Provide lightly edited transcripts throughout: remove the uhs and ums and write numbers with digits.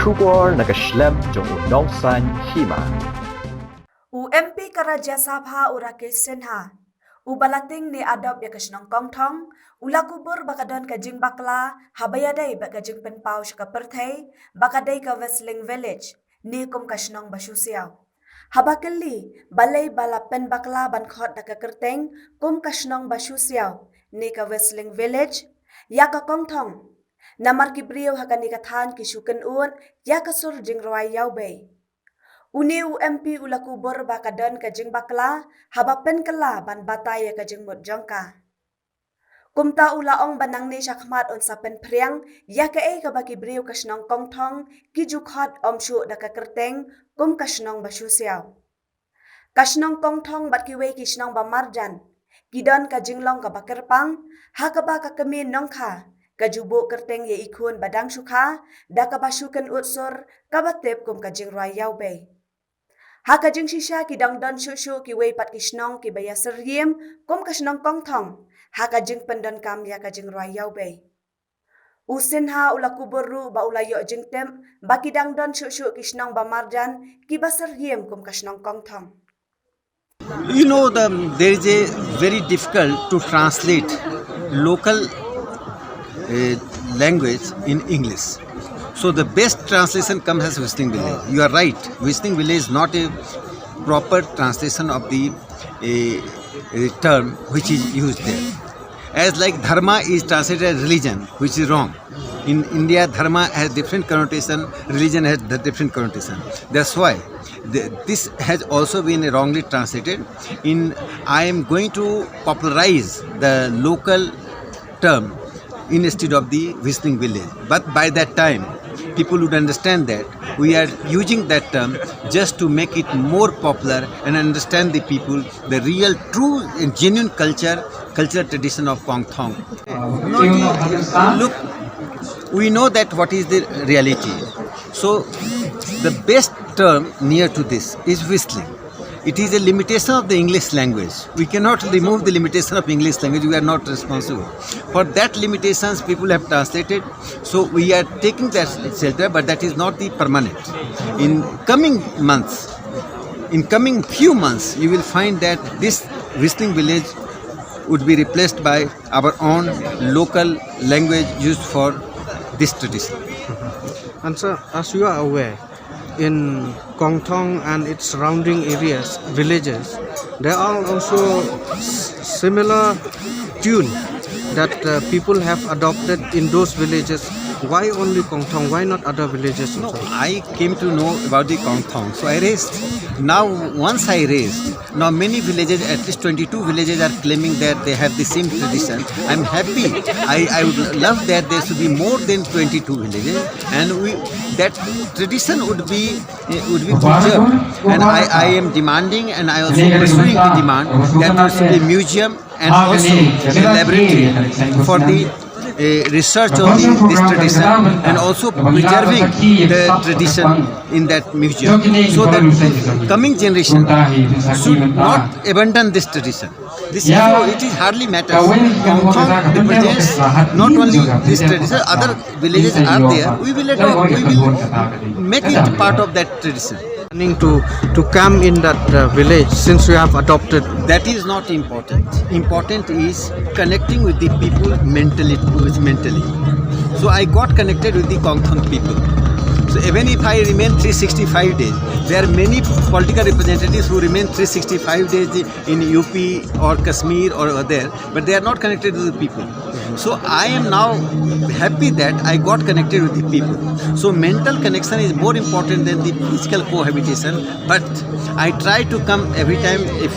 Kubur nakaslem jong unongsan Hima. MP Karaja Sabha Urake Senha. Ubalating ni adop ya Shnong Kongthong, ula kubur bakadon kajing Bakla, habayadai bakajing penpau shka Kyrteng, bakadai ka Wrestling Village, ni kum Shnong bashu Siaw. Habakali, balay bala pen Bakla ban khot daka Kyrteng, kum Shnong bashu Siaw, ni ka Wrestling Village, ya ka Kongthong. Namar kibriyo hakani kathan kishukan un, ya ka sur jing rwai yaw bay. Uni UMP ula kubur bakadon kajing Bakla, habapen kala ban bataya kajing mutjongka. Kumta ula ong banang ni syakmat on sapen priang, ya ka kabaki briu Shnong Kongthong, kijukhot omshu daka Kyrteng, kum Shnong bashu Siaw. Shnong Kongthong bat kiwei Shnong bamarjan, kidon kajing long kabakerpang, hakaba kakemi nongka, kajubo Kyrteng ye ikun badang syukha, daka bashukan utsur, kabatip kum kajing rwai yaw bay. Hakajing shisha ki dangdon shushu ki wei pat Shnong ki baya seryem kum Shnong Kongthong. Hakajing pendon kam ya kajing rwai yaw bay. Usin ha ula kuburu ba ula yo jing tem baki dangdon shushu ki Shnong bamarjan ki baseryem kum Shnong Kongthong. You know, there is a very difficult to translate local language in English. So the best translation comes as Whistling Village. You are right. Whistling Village is not a proper translation of the term which is used there. As like dharma is translated as religion, which is wrong. In India, dharma has different connotation, religion has the different connotation. That's why this has also been wrongly translated. I am going to popularize the local term instead of the Whistling Village. But by that time, people would understand that we are using that term just to make it more popular and understand the people, the real, true and genuine cultural tradition of Kongthong. Look, we know that what is the reality. So the best term near to this is whistling. It is a limitation of the English language. We cannot remove the limitation of English language. We are not responsible. For that limitations, people have translated. So we are taking that shelter, but that is not the permanent. In coming few months, you will find that this Whistling Village would be replaced by our own local language used for this tradition. And sir, as you are aware, in Kongthong and its surrounding areas, villages, there are also similar tune that people have adopted in those villages. Why only Kongthong? Why not other villages also? No, I came to know about the Kongthong, so I raised. Now, once I raised, now many villages, at least 22 villages are claiming that they have the same tradition. I'm happy. I would love that there should be more than 22 villages, and that tradition would be preserved. And I am demanding, and I also pursuing the demand that there should be a museum and also a laboratory for the research on this tradition and also preserving the tradition in that museum, so that coming generation should not abandon this tradition. This is so it is hardly matters. Kongthong represents not only this tradition, other villages are there. We will make it part of that tradition. To come in that village since you have adopted? That is not important. Important is connecting with the people mentally. So I got connected with the Kongthong people. So even if I remain 365 days, there are many political representatives who remain 365 days in UP or Kashmir or there, but they are not connected with the people. So I am now happy that I got connected with the people. So mental connection is more important than the physical cohabitation. But I try to come every time. If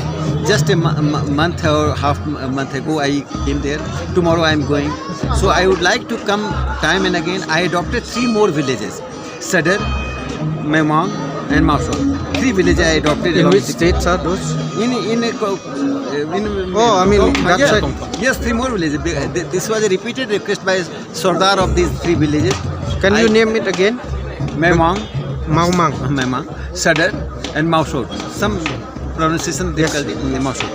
just a month or half a month ago I came there, tomorrow I am going. So I would like to come time and again. I adopted 3 more villages: Sadar, Memang and Mausol. 3 villages I adopted. In which states are those? Yes, 3 more villages. This was a repeated request by Sardar of these 3 villages. Can you name it again? Memang, Maumang, Sadar and Mausol. Some pronunciation they call it Mausol.